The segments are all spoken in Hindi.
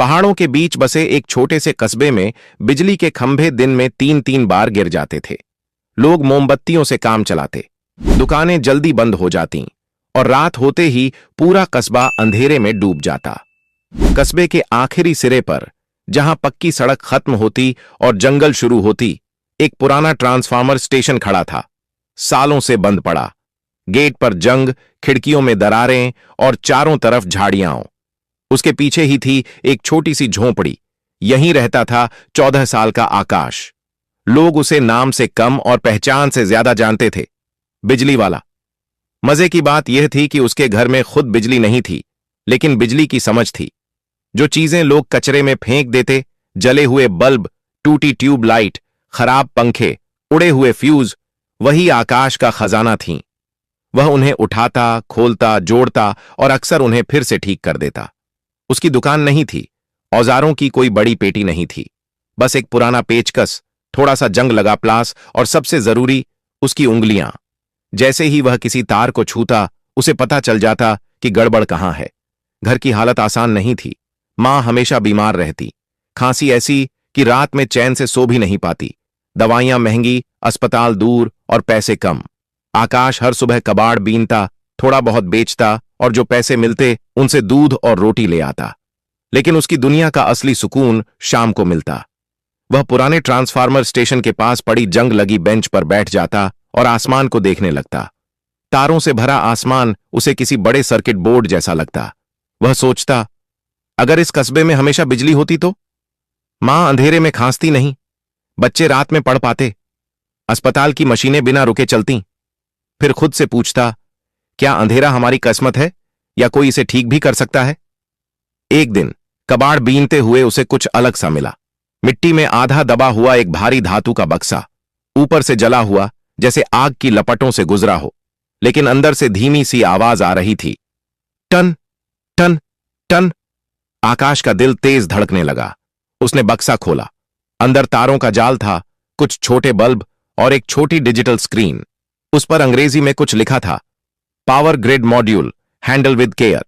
पहाड़ों के बीच बसे एक छोटे से कस्बे में बिजली के खंभे दिन में 3-3 बार गिर जाते थे। लोग मोमबत्तियों से काम चलाते, दुकानें जल्दी बंद हो जाती और रात होते ही पूरा कस्बा अंधेरे में डूब जाता। कस्बे के आखिरी सिरे पर, जहां पक्की सड़क खत्म होती और जंगल शुरू होती, एक पुराना ट्रांसफार्मर स्टेशन खड़ा था। सालों से बंद पड़ा, गेट पर जंग, खिड़कियों में दरारें और चारों तरफ झाड़ियां। उसके पीछे ही थी एक छोटी सी झोंपड़ी। यहीं रहता था 14 साल का आकाश। लोग उसे नाम से कम और पहचान से ज्यादा जानते थे, बिजली वाला। मजे की बात यह थी कि उसके घर में खुद बिजली नहीं थी, लेकिन बिजली की समझ थी। जो चीजें लोग कचरे में फेंक देते, जले हुए बल्ब, टूटी ट्यूब लाइट, खराब पंखे, उड़े हुए फ्यूज, वही आकाश का खजाना थीं। वह उन्हें उठाता, खोलता, जोड़ता और अक्सर उन्हें फिर से ठीक कर देता। उसकी दुकान नहीं थी, औजारों की कोई बड़ी पेटी नहीं थी, बस एक पुराना पेचकस, थोड़ा सा जंग लगा प्लास और सबसे जरूरी, उसकी उंगलियां। जैसे ही वह किसी तार को छूता, उसे पता चल जाता कि गड़बड़ कहां है। घर की हालत आसान नहीं थी। मां हमेशा बीमार रहती, खांसी ऐसी कि रात में चैन से सो भी नहीं पाती। दवाइयां महंगी, अस्पताल दूर और पैसे कम। आकाश हर सुबह कबाड़ बीनता, थोड़ा बहुत बेचता और जो पैसे मिलते उनसे दूध और रोटी ले आता। लेकिन उसकी दुनिया का असली सुकून शाम को मिलता। वह पुराने ट्रांसफार्मर स्टेशन के पास पड़ी जंग लगी बेंच पर बैठ जाता और आसमान को देखने लगता। तारों से भरा आसमान उसे किसी बड़े सर्किट बोर्ड जैसा लगता। वह सोचता, अगर इस कस्बे में हमेशा बिजली होती तो? मां अंधेरे में खांसती नहीं, बच्चे रात में पढ़ पाते, अस्पताल की मशीनें बिना रुके चलती। फिर खुद से पूछता, क्या अंधेरा हमारी किस्मत है या कोई इसे ठीक भी कर सकता है? एक दिन कबाड़ बीनते हुए उसे कुछ अलग सा मिला। मिट्टी में आधा दबा हुआ एक भारी धातु का बक्सा, ऊपर से जला हुआ जैसे आग की लपटों से गुजरा हो, लेकिन अंदर से धीमी सी आवाज आ रही थी, टन टन टन। आकाश का दिल तेज धड़कने लगा। उसने बक्सा खोला। अंदर तारों का जाल था, कुछ छोटे बल्ब और एक छोटी डिजिटल स्क्रीन। उस पर अंग्रेजी में कुछ लिखा था, power grid module, handle with care.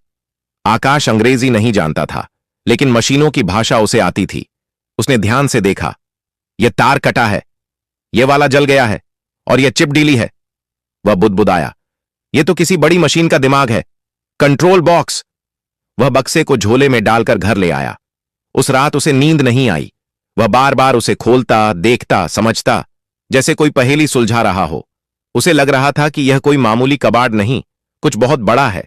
Akash अंग्रेजी नहीं जानता था, लेकिन मशीनों की भाषा उसे आती थी। उसने ध्यान से देखा, यह तार कटा है, यह वाला जल गया है और यह चिप डीली है। वह बुदबुदाया, यह तो किसी बड़ी मशीन का दिमाग है, कंट्रोल बॉक्स। वह बक्से को झोले में डालकर घर ले आया। उस रात उसे नींद नहीं आई। वह बार बार उसे खोलता, देखता, समझता, जैसे कोई पहेली सुलझा रहा हो। उसे लग रहा था कि यह कोई मामूली कबाड़ नहीं, कुछ बहुत बड़ा है।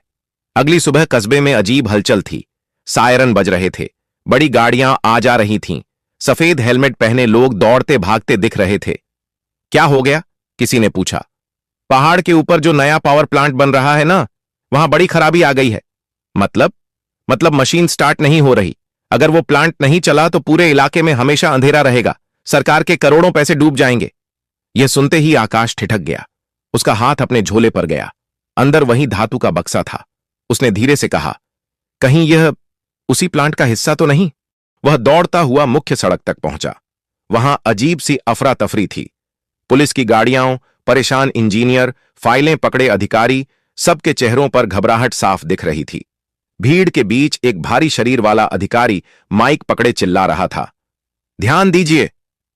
अगली सुबह कस्बे में अजीब हलचल थी। सायरन बज रहे थे, बड़ी गाड़ियां आ जा रही थीं, सफेद हेलमेट पहने लोग दौड़ते भागते दिख रहे थे। क्या हो गया? किसी ने पूछा। पहाड़ के ऊपर जो नया पावर प्लांट बन रहा है ना, वहां बड़ी खराबी आ गई है। मतलब मशीन स्टार्ट नहीं हो रही। अगर वो प्लांट नहीं चला तो पूरे इलाके में हमेशा अंधेरा रहेगा, सरकार के करोड़ों पैसे डूब जाएंगे। यह सुनते ही आकाश ठिठक गया। उसका हाथ अपने झोले पर गया। अंदर वही धातु का बक्सा था। उसने धीरे से कहा, कहीं यह उसी प्लांट का हिस्सा तो नहीं? वह दौड़ता हुआ मुख्य सड़क तक पहुंचा। वहां अजीब सी अफरा तफरी थी। पुलिस की गाड़ियां, परेशान इंजीनियर, फाइलें पकड़े अधिकारी, सबके चेहरों पर घबराहट साफ दिख रही थी। भीड़ के बीच एक भारी शरीर वाला अधिकारी माइक पकड़े चिल्ला रहा था, ध्यान दीजिए,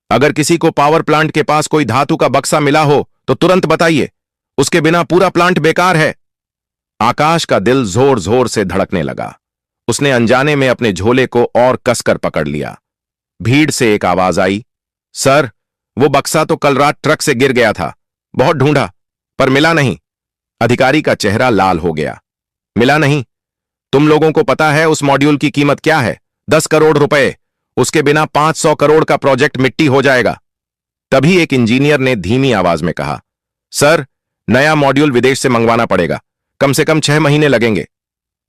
अगर किसी को पावर प्लांट के पास कोई धातु का बक्सा मिला हो तो तुरंत बताइए, उसके बिना पूरा प्लांट बेकार है। आकाश का दिल जोर जोर से धड़कने लगा। उसने अनजाने में अपने झोले को और कसकर पकड़ लिया। भीड़ से एक आवाज आई, सर, वो बक्सा तो कल रात ट्रक से गिर गया था, बहुत ढूंढा पर मिला नहीं। अधिकारी का चेहरा लाल हो गया। मिला नहीं? तुम लोगों को पता है उस मॉड्यूल की कीमत क्या है? 10 करोड़ रुपए। उसके बिना 500 करोड़ का प्रोजेक्ट मिट्टी हो जाएगा। तभी एक इंजीनियर ने धीमी आवाज में कहा, सर, नया मॉड्यूल विदेश से मंगवाना पड़ेगा, कम से कम 6 महीने लगेंगे।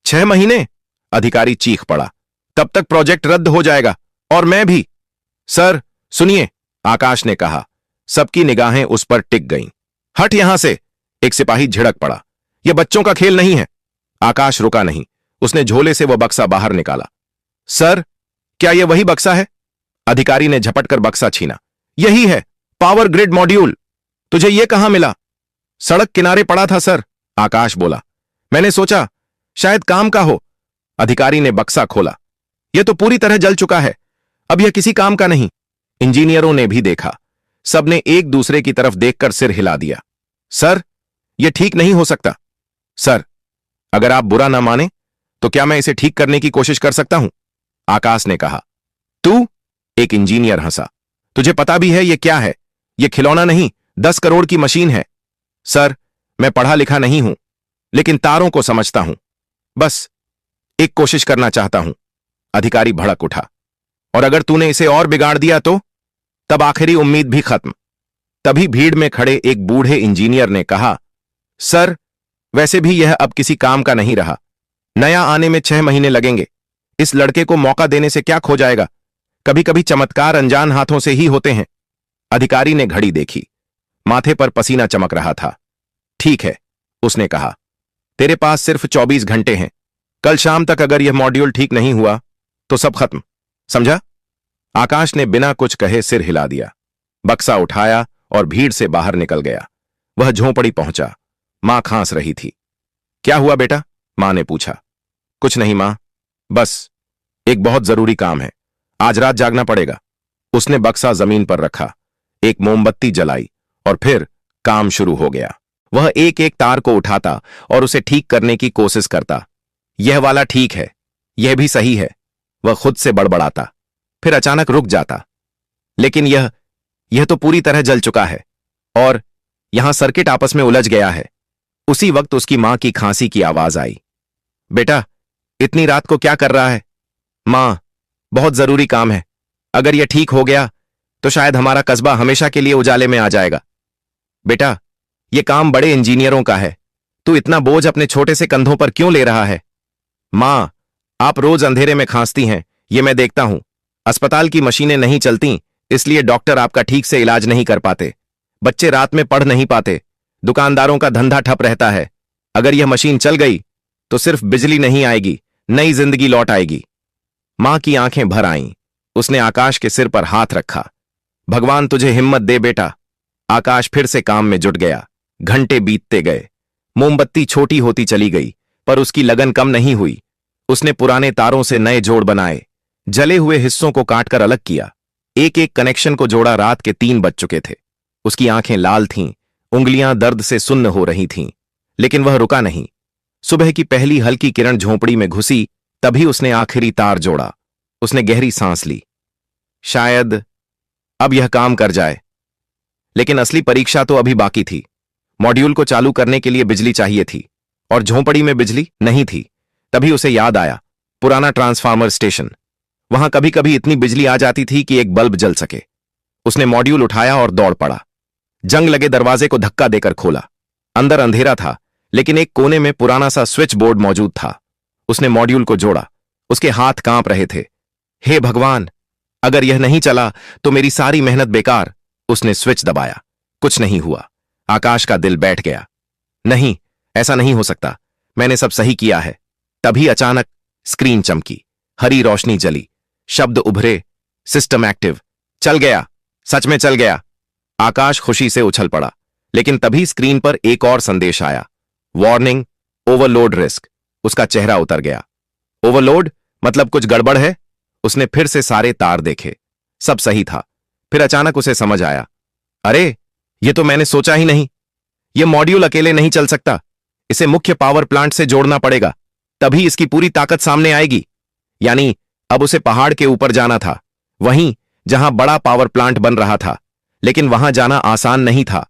6 महीने? अधिकारी चीख पड़ा, तब तक प्रोजेक्ट रद्द हो जाएगा और मैं भी। सर सुनिए, आकाश ने कहा। सबकी निगाहें उस पर टिक गईं। हट यहां से, एक सिपाही झिड़क पड़ा। यह बच्चों का खेल नहीं है। आकाश रुका नहीं। उसने झोले से वह बक्सा बाहर निकाला। सर, क्या यह वही बक्सा है? अधिकारी ने झपटकर बक्सा छीना। यही है, पावर ग्रिड मॉड्यूल। तुझे यह कहां मिला? सड़क किनारे पड़ा था सर, आकाश बोला। मैंने सोचा शायद काम का हो। अधिकारी ने बक्सा खोला। यह तो पूरी तरह जल चुका है। अब यह किसी काम का नहीं। इंजीनियरों ने भी देखा। सबने एक दूसरे की तरफ देखकर सिर हिला दिया। सर, यह ठीक नहीं हो सकता। सर, अगर आप बुरा ना माने तो क्या मैं इसे ठीक करने की कोशिश कर सकता हूं? आकाश ने कहा। तू? एक इंजीनियर हंसा। तुझे पता भी है यह क्या है? यह खिलौना नहीं, 10 करोड़ की मशीन है। सर, मैं पढ़ा लिखा नहीं हूं, लेकिन तारों को समझता हूं। बस एक कोशिश करना चाहता हूं। अधिकारी भड़क उठा। और अगर तूने इसे और बिगाड़ दिया तो? तब आखिरी उम्मीद भी खत्म। तभी भीड़ में खड़े एक बूढ़े इंजीनियर ने कहा, सर, वैसे भी यह अब किसी काम का नहीं रहा। नया आने में 6 महीने लगेंगे। इस लड़के को मौका देने से क्या खो जाएगा? कभी कभी चमत्कार अनजान हाथों से ही होते हैं। अधिकारी ने घड़ी देखी। माथे पर पसीना चमक रहा था। ठीक है, उसने कहा, तेरे पास सिर्फ 24 घंटे हैं। कल शाम तक अगर यह मॉड्यूल ठीक नहीं हुआ तो सब खत्म, समझा? आकाश ने बिना कुछ कहे सिर हिला दिया, बक्सा उठाया और भीड़ से बाहर निकल गया। वह झोंपड़ी पहुंचा। मां खांस रही थी। क्या हुआ बेटा? मां ने पूछा। कुछ नहीं मां, बस एक बहुत जरूरी काम है। आज रात जागना पड़ेगा। उसने बक्सा जमीन पर रखा, एक मोमबत्ती जलाई और फिर काम शुरू हो गया। वह एक एक तार को उठाता और उसे ठीक करने की कोशिश करता। यह वाला ठीक है, यह भी सही है, वह खुद से बड़बड़ाता। फिर अचानक रुक जाता। लेकिन यह तो पूरी तरह जल चुका है और यहां सर्किट आपस में उलझ गया है। उसी वक्त उसकी मां की खांसी की आवाज आई। बेटा, इतनी रात को क्या कर रहा है? मां, बहुत जरूरी काम है। अगर यह ठीक हो गया तो शायद हमारा कस्बा हमेशा के लिए उजाले में आ जाएगा। बेटा, यह काम बड़े इंजीनियरों का है। तू इतना बोझ अपने छोटे से कंधों पर क्यों ले रहा है? मां, आप रोज अंधेरे में खांसती हैं, यह मैं देखता हूं। अस्पताल की मशीनें नहीं चलती, इसलिए डॉक्टर आपका ठीक से इलाज नहीं कर पाते। बच्चे रात में पढ़ नहीं पाते। दुकानदारों का धंधा ठप रहता है। अगर यह मशीन चल गई तो सिर्फ बिजली नहीं आएगी, नई जिंदगी लौट आएगी। मां की आंखें भर आईं। उसने आकाश के सिर पर हाथ रखा। भगवान तुझे हिम्मत दे बेटा। आकाश फिर से काम में जुट गया। घंटे बीतते गए। मोमबत्ती छोटी होती चली गई, पर उसकी लगन कम नहीं हुई। उसने पुराने तारों से नए जोड़ बनाए, जले हुए हिस्सों को काटकर अलग किया, एक एक कनेक्शन को जोड़ा। रात के 3 बज चुके थे। उसकी आंखें लाल थीं, उंगलियां दर्द से सुन्न हो रही थीं, लेकिन वह रुका नहीं। सुबह की पहली हल्की किरण झोंपड़ी में घुसी, तभी उसने आखिरी तार जोड़ा। उसने गहरी सांस ली। शायद अब यह काम कर जाए। लेकिन असली परीक्षा तो अभी बाकी थी। मॉड्यूल को चालू करने के लिए बिजली चाहिए थी और झोंपड़ी में बिजली नहीं थी। तभी उसे याद आया, पुराना ट्रांसफार्मर स्टेशन। वहां कभी कभी इतनी बिजली आ जाती थी कि एक बल्ब जल सके। उसने मॉड्यूल उठाया और दौड़ पड़ा। जंग लगे दरवाजे को धक्का देकर खोला। अंदर अंधेरा था, लेकिन एक कोने में पुराना सा स्विच बोर्ड मौजूद था। उसने मॉड्यूल को जोड़ा। उसके हाथ कांप रहे थे। हे भगवान, अगर यह नहीं चला तो मेरी सारी मेहनत बेकार। उसने स्विच दबाया। कुछ नहीं हुआ। आकाश का दिल बैठ गया। नहीं, ऐसा नहीं हो सकता। मैंने सब सही किया है। तभी अचानक स्क्रीन चमकी, हरी रोशनी जली, शब्द उभरे, सिस्टम एक्टिव। चल गया, सच में चल गया। आकाश खुशी से उछल पड़ा, लेकिन तभी स्क्रीन पर एक और संदेश आया। Warning, overload risk. उसका चेहरा उतर गया। ओवरलोड मतलब कुछ गड़बड़ है? उसने फिर से सारे तार देखे। सब सही था। फिर अचानक उसे समझ आया, अरे, यह तो मैंने सोचा ही नहीं। यह मॉड्यूल अकेले नहीं चल सकता। इसे मुख्य पावर प्लांट से जोड़ना पड़ेगा, तभी इसकी पूरी ताकत सामने आएगी। यानी अब उसे पहाड़ के ऊपर जाना था, वहीं जहां बड़ा पावर प्लांट बन रहा था। लेकिन वहां जाना आसान नहीं था।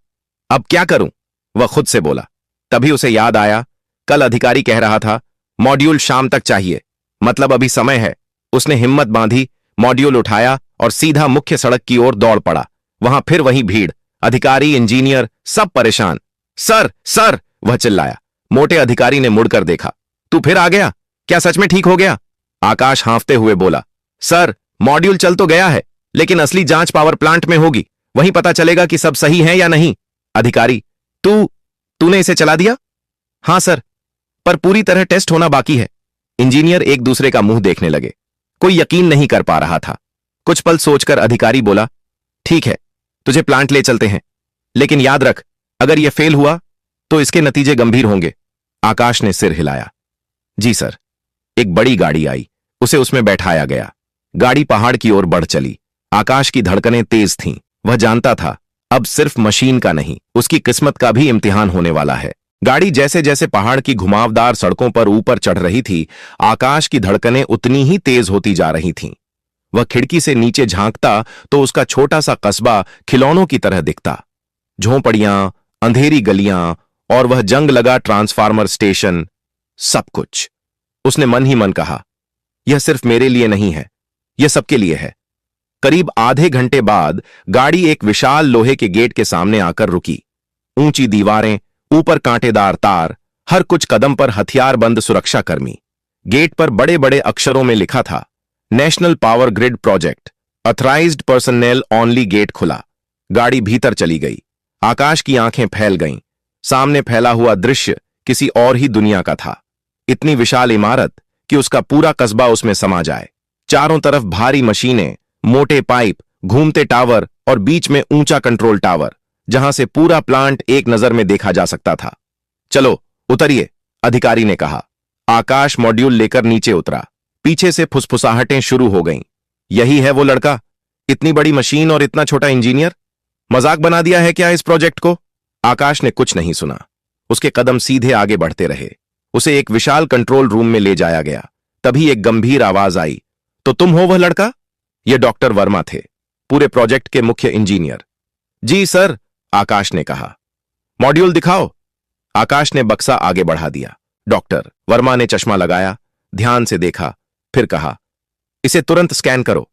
अब क्या करूं? वह खुद से बोला। तभी उसे याद आया, कल अधिकारी कह रहा था मॉड्यूल शाम तक चाहिए, मतलब अभी समय है। उसने हिम्मत बांधी, मॉड्यूल उठाया और सीधा मुख्य सड़क की ओर दौड़ पड़ा। वहां फिर वही भीड़, अधिकारी, इंजीनियर, सब परेशान। सर, सर, वह चिल्लाया। मोटे अधिकारी ने मुड़कर देखा। तू फिर आ गया? क्या सच में ठीक हो गया? आकाश हांफते हुए बोला, सर, मॉड्यूल चल तो गया है, लेकिन असली जांच पावर प्लांट में होगी। वहीं पता चलेगा कि सब सही है या नहीं। अधिकारी, तूने इसे चला दिया? हां सर, पर पूरी तरह टेस्ट होना बाकी है। इंजीनियर एक दूसरे का मुंह देखने लगे। कोई यकीन नहीं कर पा रहा था। कुछ पल सोचकर अधिकारी बोला, ठीक है, तुझे प्लांट ले चलते हैं, लेकिन याद रख, अगर यह फेल हुआ तो इसके नतीजे गंभीर होंगे। आकाश ने सिर हिलाया। जी सर। एक बड़ी गाड़ी आई। उसे उसमें बैठाया गया। गाड़ी पहाड़ की ओर बढ़ चली। आकाश की धड़कनें तेज थीं। वह जानता था अब सिर्फ मशीन का नहीं, उसकी किस्मत का भी इम्तिहान होने वाला है। गाड़ी जैसे जैसे पहाड़ की घुमावदार सड़कों पर ऊपर चढ़ रही थी, आकाश की धड़कनें उतनी ही तेज होती जा रही थीं। वह खिड़की से नीचे झांकता तो उसका छोटा सा कस्बा खिलौनों की तरह दिखता। झोंपड़ियां, अंधेरी गलियां और वह जंग लगा ट्रांसफार्मर स्टेशन, सब कुछ। उसने मन ही मन कहा, यह सिर्फ मेरे लिए नहीं है, यह सबके लिए है। करीब आधे घंटे बाद गाड़ी एक विशाल लोहे के गेट के सामने आकर रुकी। ऊंची दीवारें, ऊपर कांटेदार तार, हर कुछ कदम पर हथियारबंद सुरक्षाकर्मी। गेट पर बड़े बड़े अक्षरों में लिखा था, national power grid project, authorised personnel only. Gate खुला, गाड़ी भीतर चली गई। आकाश की आंखें फैल गईं। सामने फैला हुआ दृश्य किसी और ही दुनिया का था। इतनी विशाल इमारत कि उसका पूरा कस्बा उसमें समा जाए। चारों तरफ भारी मशीनें, मोटे पाइप, घूमते टावर और बीच में ऊंचा कंट्रोल टावर, जहां से पूरा प्लांट एक नजर में देखा जा सकता था। चलो उतरिए, अधिकारी ने कहा। आकाश मॉड्यूल लेकर नीचे उतरा। पीछे से फुसफुसाहटें शुरू हो गईं। यही है वो लड़का, इतनी बड़ी मशीन और इतना छोटा इंजीनियर। मजाक बना दिया है क्या इस प्रोजेक्ट को? आकाश ने कुछ नहीं सुना। उसके कदम सीधे आगे बढ़ते रहे। उसे एक विशाल कंट्रोल रूम में ले जाया गया। तभी एक गंभीर आवाज आई, तो तुम हो वह लड़का? यह डॉक्टर वर्मा थे, पूरे प्रोजेक्ट के मुख्य इंजीनियर। जी सर, आकाश ने कहा। मॉड्यूल दिखाओ। आकाश ने बक्सा आगे बढ़ा दिया। डॉक्टर वर्मा ने चश्मा लगाया, ध्यान से देखा, फिर कहा, इसे तुरंत स्कैन करो।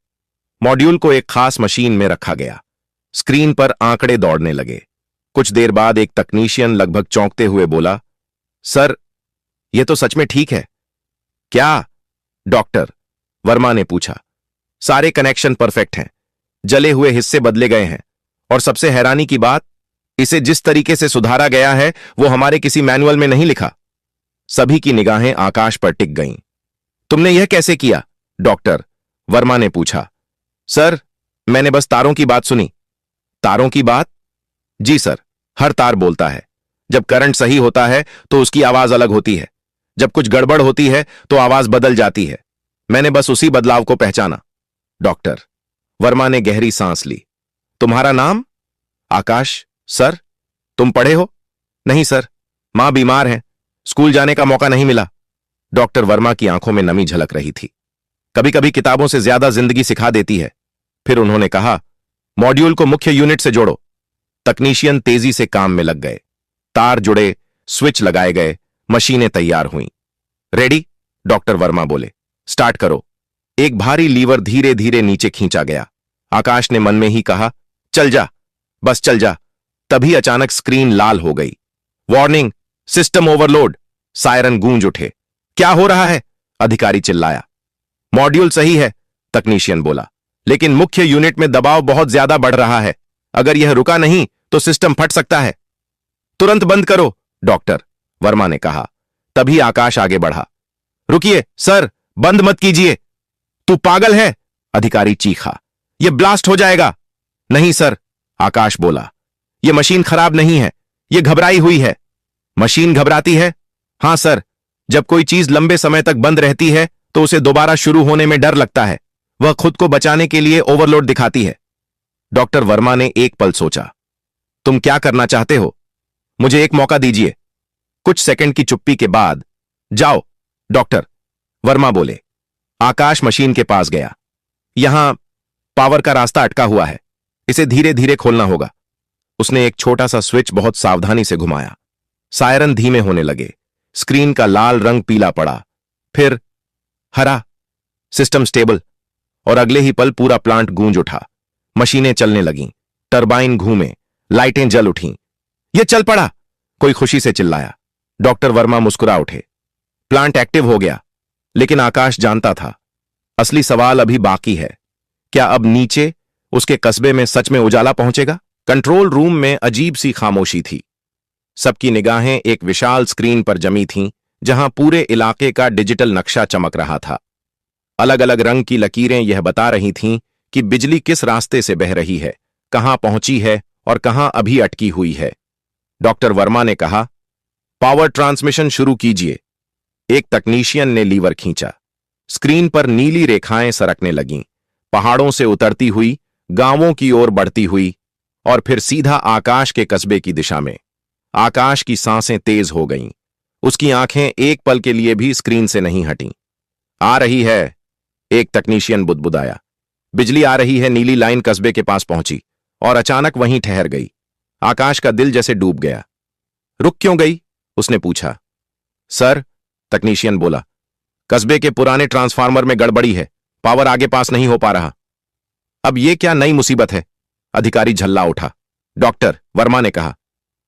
मॉड्यूल को एक खास मशीन में रखा गया। स्क्रीन पर आंकड़े दौड़ने लगे। कुछ देर बाद एक तकनीशियन लगभग चौंकते हुए बोला, सर, यह तो सच में ठीक है। क्या? डॉक्टर वर्मा ने पूछा। सारे कनेक्शन परफेक्ट हैं, जले हुए हिस्से बदले गए हैं, और सबसे हैरानी की बात, इसे जिस तरीके से सुधारा गया है वो हमारे किसी मैनुअल में नहीं लिखा। सभी की निगाहें आकाश पर टिक गईं। तुमने यह कैसे किया? डॉक्टर वर्मा ने पूछा। सर, मैंने बस तारों की बात सुनी। तारों की बात? जी सर, हर तार बोलता है। जब करंट सही होता है तो उसकी आवाज अलग होती है, जब कुछ गड़बड़ होती है तो आवाज बदल जाती है। मैंने बस उसी बदलाव को पहचाना। डॉक्टर वर्मा ने गहरी सांस ली। तुम्हारा नाम? आकाश। सर, तुम पढ़े हो? नहीं सर, मां बीमार है, स्कूल जाने का मौका नहीं मिला। डॉक्टर वर्मा की आंखों में नमी झलक रही थी। कभी कभी किताबों से ज्यादा जिंदगी सिखा देती है। फिर उन्होंने कहा, मॉड्यूल को मुख्य यूनिट से जोड़ो। तकनीशियन तेजी से काम में लग गए। तार जुड़े, स्विच लगाए गए, मशीनें तैयार हुईं। रेडी? डॉक्टर वर्मा बोले। स्टार्ट करो। एक भारी लीवर धीरे धीरे नीचे खींचा गया। आकाश ने मन में ही कहा, चल जा, बस चल जा। तभी अचानक स्क्रीन लाल हो गई। Warning, system overload. सायरन गूंज उठे। क्या हो रहा है? अधिकारी चिल्लाया। मॉड्यूल सही है, तकनीशियन बोला, लेकिन मुख्य यूनिट में दबाव बहुत ज्यादा बढ़ रहा है। अगर यह रुका नहीं तो सिस्टम फट सकता है। तुरंत बंद करो, डॉक्टर वर्मा ने कहा। तभी आकाश आगे बढ़ा। रुकिए सर, बंद मत कीजिए। तू पागल है? अधिकारी चीखा। यह ब्लास्ट हो जाएगा। नहीं सर, आकाश बोला, यह मशीन खराब नहीं है, यह घबराई हुई है। मशीन घबराती है? हां सर, जब कोई चीज लंबे समय तक बंद रहती है तो उसे दोबारा शुरू होने में डर लगता है। वह खुद को बचाने के लिए ओवरलोड दिखाती है। डॉक्टर वर्मा ने एक पल सोचा। तुम क्या करना चाहते हो? मुझे एक मौका दीजिए। कुछ सेकंड की चुप्पी के बाद, जाओ, डॉक्टर वर्मा बोले। आकाश मशीन के पास गया। यहां पावर का रास्ता अटका हुआ है, इसे धीरे धीरे खोलना होगा। उसने एक छोटा सा स्विच बहुत सावधानी से घुमाया। सायरन धीमे होने लगे। स्क्रीन का लाल रंग पीला पड़ा, फिर हरा। System stable. और अगले ही पल पूरा प्लांट गूंज उठा। मशीनें चलने लगीं, टरबाइन घूमे, लाइटें जल उठीं। यह चल पड़ा, कोई खुशी से चिल्लाया। डॉक्टर वर्मा मुस्कुरा उठे। प्लांट एक्टिव हो गया। लेकिन आकाश जानता था, असली सवाल अभी बाकी है। क्या अब नीचे उसके कस्बे में सच में उजाला पहुंचेगा? कंट्रोल रूम में अजीब सी खामोशी थी। सबकी निगाहें एक विशाल स्क्रीन पर जमी थीं, जहां पूरे इलाके का डिजिटल नक्शा चमक रहा था। अलग अलग रंग की लकीरें यह बता रही थीं कि बिजली किस रास्ते से बह रही है, कहां पहुंची है और कहां अभी अटकी हुई है। डॉक्टर वर्मा ने कहा, पावर ट्रांसमिशन शुरू कीजिए। एक तकनीशियन ने लीवर खींचा। स्क्रीन पर नीली रेखाएं सरकने लगीं, पहाड़ों से उतरती हुई, गांवों की ओर बढ़ती हुई और फिर सीधा आकाश के कस्बे की दिशा में। आकाश की सांसें तेज हो गईं। उसकी आंखें एक पल के लिए भी स्क्रीन से नहीं हटीं। आ रही है, एक तकनीशियन बुदबुदाया। बिजली आ रही है। नीली लाइन कस्बे के पास पहुंची और अचानक वहीं ठहर गई। आकाश का दिल जैसे डूब गया। रुक क्यों गई? उसने पूछा। सर, तकनीशियन बोला, कस्बे के पुराने ट्रांसफार्मर में गड़बड़ी है, पावर आगे पास नहीं हो पा रहा। अब यह क्या नई मुसीबत है? अधिकारी झल्ला उठा। डॉक्टर, वर्मा ने कहा,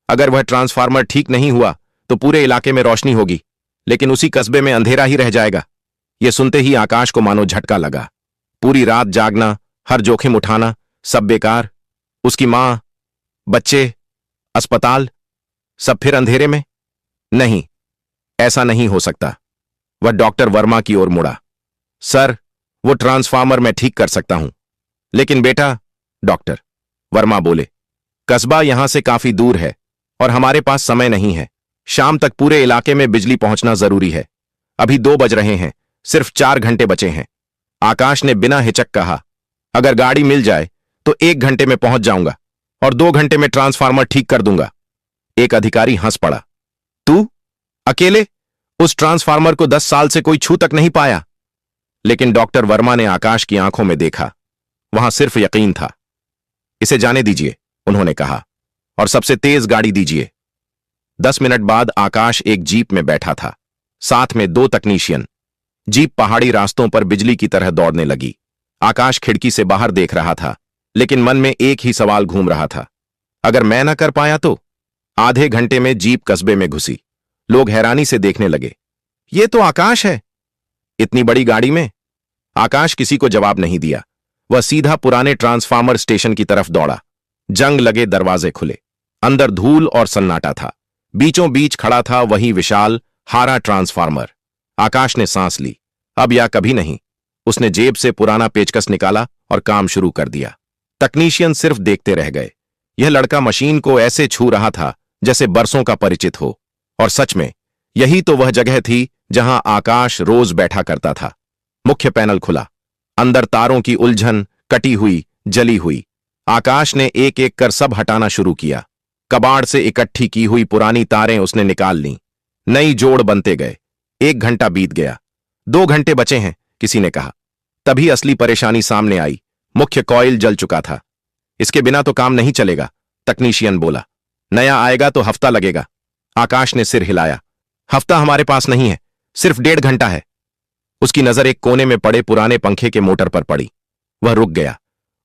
अगर वह ट्रांसफार्मर ठीक नहीं हुआ तो पूरे इलाके में रोशनी होगी, लेकिन उसी कस्बे में अंधेरा ही रह जाएगा। यह सुनते ही आकाश को मानो झटका लगा। पूरी रात जागना, हर जोखिम उठाना, सब बेकार। उसकी मां, बच्चे, अस्पताल, सब फिर अंधेरे में। नहीं, ऐसा नहीं हो सकता। वह डॉक्टर वर्मा की ओर मुड़ा। सर, वो ट्रांसफार्मर मैं ठीक कर सकता हूं, लेकिन बेटा, डॉक्टर वर्मा बोले, कस्बा यहां से काफी दूर है और हमारे पास समय नहीं है। शाम तक पूरे इलाके में बिजली पहुंचना जरूरी है। अभी 2 बज रहे हैं, सिर्फ 4 घंटे बचे हैं। आकाश ने बिना हिचक कहा, अगर गाड़ी मिल जाए तो 1 घंटे में पहुंच जाऊंगा और 2 घंटे में ट्रांसफार्मर ठीक कर दूंगा। एक अधिकारी हंस पड़ा। तू अकेले? उस ट्रांसफार्मर को 10 साल से कोई छू तक नहीं पाया। लेकिन डॉक्टर वर्मा ने आकाश की आंखों में देखा। वहां सिर्फ यकीन था। इसे जाने दीजिए, उन्होंने कहा, और सबसे तेज गाड़ी दीजिए। 10 मिनट बाद आकाश एक जीप में बैठा था, साथ में 2 तकनीशियन। जीप पहाड़ी रास्तों पर बिजली की तरह दौड़ने लगी। आकाश खिड़की से बाहर देख रहा था, लेकिन मन में एक ही सवाल घूम रहा था, अगर मैं न कर पाया तो? आधे घंटे में जीप कस्बे में घुसी। लोग हैरानी से देखने लगे। ये तो आकाश है, इतनी बड़ी गाड़ी में। आकाश किसी को जवाब नहीं दिया। वह सीधा पुराने ट्रांसफार्मर स्टेशन की तरफ दौड़ा। जंग लगे दरवाजे खुले। अंदर धूल और सन्नाटा था। बीचों बीच खड़ा था वही विशाल हारा ट्रांसफार्मर। आकाश ने सांस ली। अब या कभी नहीं। उसने जेब से पुराना पेचकस निकाला और काम शुरू कर दिया। तकनीशियन सिर्फ देखते रह गए। यह लड़का मशीन को ऐसे छू रहा था जैसे बरसों का परिचित हो। और सच में यही तो वह जगह थी जहां आकाश रोज बैठा करता था। मुख्य पैनल खुला। अंदर तारों की उलझन, कटी हुई, जली हुई। आकाश ने एक एक कर सब हटाना शुरू किया। कबाड़ से इकट्ठी की हुई पुरानी तारें उसने निकाल लीं। नई जोड़ बनते गए। 1 घंटा बीत गया। 2 घंटे बचे हैं, किसी ने कहा। तभी असली परेशानी सामने आई। मुख्य कॉइल जल चुका था। इसके बिना तो काम नहीं चलेगा, तकनीशियन बोला। नया आएगा तो हफ्ता लगेगा। आकाश ने सिर हिलाया। हफ्ता हमारे पास नहीं है, सिर्फ 1.5 घंटा है। उसकी नजर एक कोने में पड़े पुराने पंखे के मोटर पर पड़ी। वह रुक गया।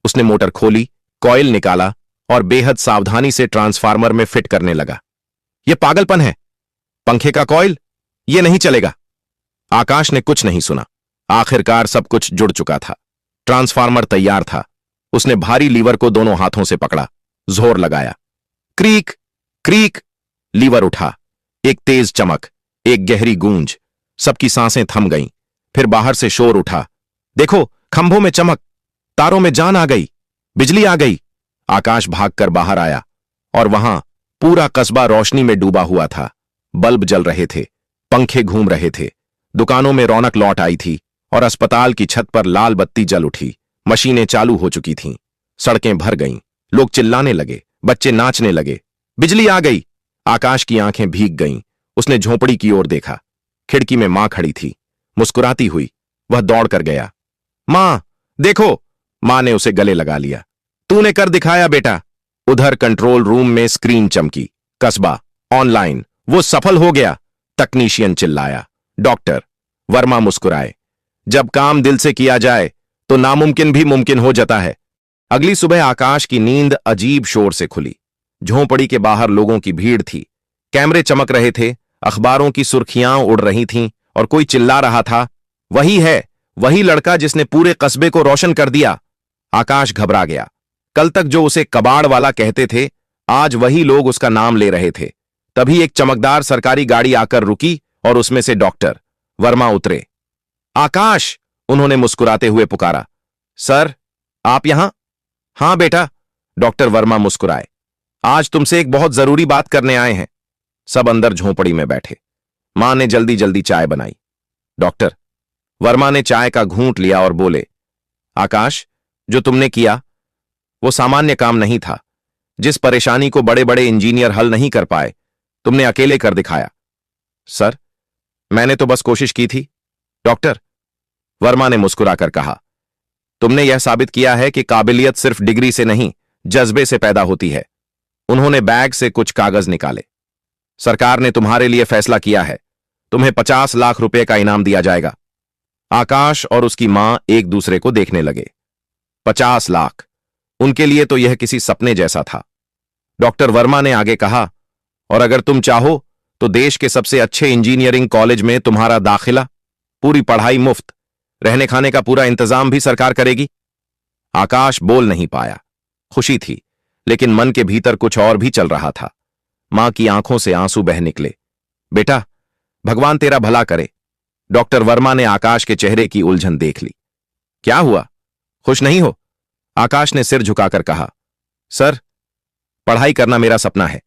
उसने मोटर खोली, कॉइल निकाला और बेहद सावधानी से ट्रांसफार्मर में फिट करने लगा। यह पागलपन है। पंखे का कॉइल? यह नहीं चलेगा। आकाश ने कुछ नहीं सुना। आखिरकार सब कुछ जुड़ चुका था। ट्रांसफार्मर तैयार था। उसने भारी लीवर को दोनों हाथों से पकड़ा, जोर लगाया। क्रीक क्रीक, लीवर उठा। एक तेज चमक, एक गहरी गूंज। सबकी सांसें थम गईं। फिर बाहर से शोर उठा, देखो, खंभों में चमक, तारों में जान आ गई, बिजली आ गई। आकाश भागकर बाहर आया और वहां पूरा कस्बा रोशनी में डूबा हुआ था। बल्ब जल रहे थे, पंखे घूम रहे थे, दुकानों में रौनक लौट आई थी और अस्पताल की छत पर लाल बत्ती जल उठी। मशीनें चालू हो चुकी थीं। सड़कें भर गईं। लोग चिल्लाने लगे, बच्चे नाचने लगे। बिजली आ गई। आकाश की आंखें भीग गईं। उसने झोंपड़ी की ओर देखा। खिड़की में मां खड़ी थी, मुस्कुराती हुई। वह दौड़कर गया। मां, देखो। मां ने उसे गले लगा लिया। तूने कर दिखाया बेटा। उधर कंट्रोल रूम में स्क्रीन चमकी। कस्बा ऑनलाइन, वो सफल हो गया, तकनीशियन चिल्लाया। डॉक्टर वर्मा मुस्कुराए। जब काम दिल से किया जाए तो नामुमकिन भी मुमकिन हो जाता है। अगली सुबह आकाश की नींद अजीब शोर से खुली। झोंपड़ी के बाहर लोगों की भीड़ थी। कैमरे चमक रहे थे, अखबारों की सुर्खियां उड़ रही थीं और कोई चिल्ला रहा था, वही है, वही लड़का जिसने पूरे कस्बे को रोशन कर दिया। आकाश घबरा गया। कल तक जो उसे कबाड़ वाला कहते थे, आज वही लोग उसका नाम ले रहे थे। तभी एक चमकदार सरकारी गाड़ी आकर रुकी और उसमें से डॉक्टर वर्मा उतरे। आकाश, उन्होंने मुस्कुराते हुए पुकारा। सर, आप यहां? हां बेटा, डॉक्टर वर्मा मुस्कुराए। आज तुमसे एक बहुत जरूरी बात करने आए हैं। सब अंदर झोंपड़ी में बैठे। मां ने जल्दी जल्दी चाय बनाई। डॉक्टर, वर्मा ने चाय का घूंट लिया और बोले, आकाश, जो तुमने किया वो सामान्य काम नहीं था। जिस परेशानी को बड़े बड़े इंजीनियर हल नहीं कर पाए, तुमने अकेले कर दिखाया। सर, मैंने तो बस कोशिश की थी। डॉक्टर, वर्मा ने मुस्कुराकर कहा, तुमने यह साबित किया है कि काबिलियत सिर्फ डिग्री से नहीं, जज्बे से पैदा होती है। उन्होंने बैग से कुछ कागज निकाले। सरकार ने तुम्हारे लिए फैसला किया है, तुम्हें 50 लाख रुपए का इनाम दिया जाएगा। आकाश और उसकी मां एक दूसरे को देखने लगे। 50 लाख, उनके लिए तो यह किसी सपने जैसा था। डॉक्टर वर्मा ने आगे कहा, और अगर तुम चाहो तो देश के सबसे अच्छे इंजीनियरिंग कॉलेज में तुम्हारा दाखिला, पूरी पढ़ाई मुफ्त, रहने खाने का पूरा इंतजाम भी सरकार करेगी। आकाश बोल नहीं पाया। खुशी थी, लेकिन मन के भीतर कुछ और भी चल रहा था। मां की आंखों से आंसू बह निकले। बेटा, भगवान तेरा भला करे। डॉक्टर वर्मा ने आकाश के चेहरे की उलझन देख ली। क्या हुआ, खुश नहीं हो? आकाश ने सिर झुकाकर कहा, सर, पढ़ाई करना मेरा सपना है,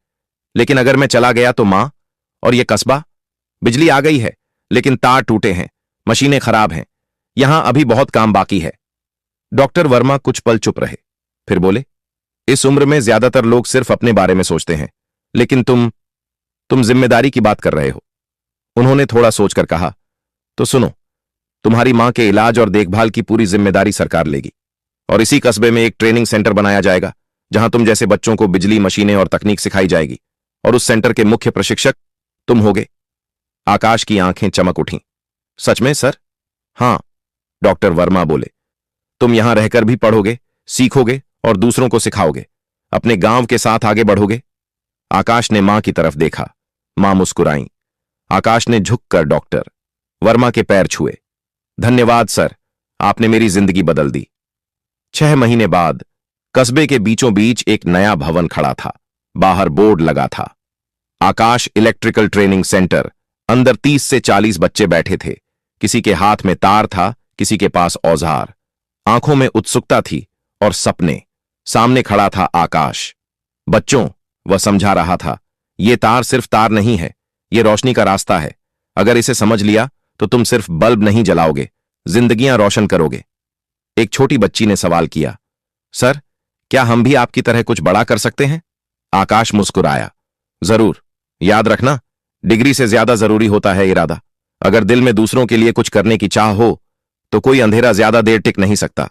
लेकिन अगर मैं चला गया तो मां और यह कस्बा। बिजली आ गई है, लेकिन तार टूटे हैं, मशीनें खराब हैं, यहां अभी बहुत काम बाकी है। डॉक्टर वर्मा कुछ पल चुप रहे, फिर बोले, इस उम्र में ज्यादातर लोग सिर्फ अपने बारे में सोचते हैं, लेकिन तुम जिम्मेदारी की बात कर रहे हो। उन्होंने थोड़ा सोचकर कहा, तो सुनो, तुम्हारी मां के इलाज और देखभाल की पूरी जिम्मेदारी सरकार लेगी, और इसी कस्बे में एक ट्रेनिंग सेंटर बनाया जाएगा जहां तुम जैसे बच्चों को बिजली, मशीनें और तकनीक सिखाई जाएगी, और उस सेंटर के मुख्य प्रशिक्षक तुम होगे। आकाश की आंखें चमक उठीं। सच में सर? हां, डॉक्टर वर्मा बोले, तुम यहां रहकर भी पढ़ोगे, सीखोगे और दूसरों को सिखाओगे, अपने गांव के साथ आगे बढ़ोगे। आकाश ने मां की तरफ देखा। मां मुस्कुराईं। आकाश ने झुककर डॉक्टर वर्मा के पैर छुए। धन्यवाद सर, आपने मेरी जिंदगी बदल दी। 6 महीने बाद कस्बे के बीचों बीच एक नया भवन खड़ा था। बाहर बोर्ड लगा था, आकाश इलेक्ट्रिकल ट्रेनिंग सेंटर। अंदर 30 से 40 बच्चे बैठे थे। किसी के हाथ में तार था, किसी के पास औजार। आंखों में उत्सुकता थी और सपने। सामने खड़ा था आकाश। बच्चों, वह समझा रहा था, यह तार सिर्फ तार नहीं है, यह रोशनी का रास्ता है। अगर इसे समझ लिया तो तुम सिर्फ बल्ब नहीं जलाओगे, जिंदगियां रोशन करोगे। एक छोटी बच्ची ने सवाल किया, सर, क्या हम भी आपकी तरह कुछ बड़ा कर सकते हैं? आकाश मुस्कुराया, जरूर। याद रखना, डिग्री से ज्यादा जरूरी होता है इरादा। अगर दिल में दूसरों के लिए कुछ करने की चाह हो तो कोई अंधेरा ज्यादा देर टिक नहीं सकता।